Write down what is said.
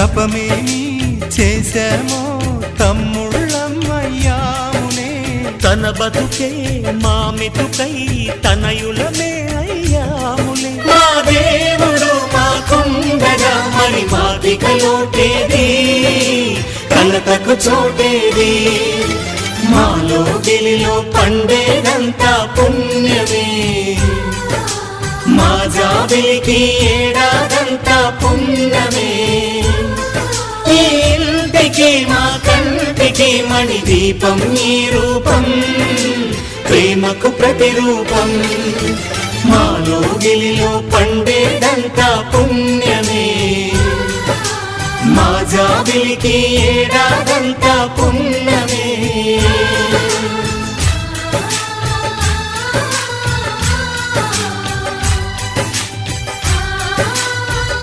తపమేమి చేశామో తమ్ముళ్ళమయ్యామునే, తన బతుకే మా మెతుకై తనయులమే అయ్యాములే. మా దేవుడు మాకుండగా మరి మాదిక లోటేది, కలతకు చోటేది. మాలో గిలిలో పండేదంతా పుణ్యమే, మా జాబిలికి ఏడాదంతా పుణ్యమే. ఈ ఇంటికి మా కంటికి మణి దీపం ఈ రూపం, ప్రేమకు ప్రతిరూపం. మాలో గిలిలో పండేదంతా పుణ్యమే, మా జాబిలికి ఏడాదంతా పుణ్యమే.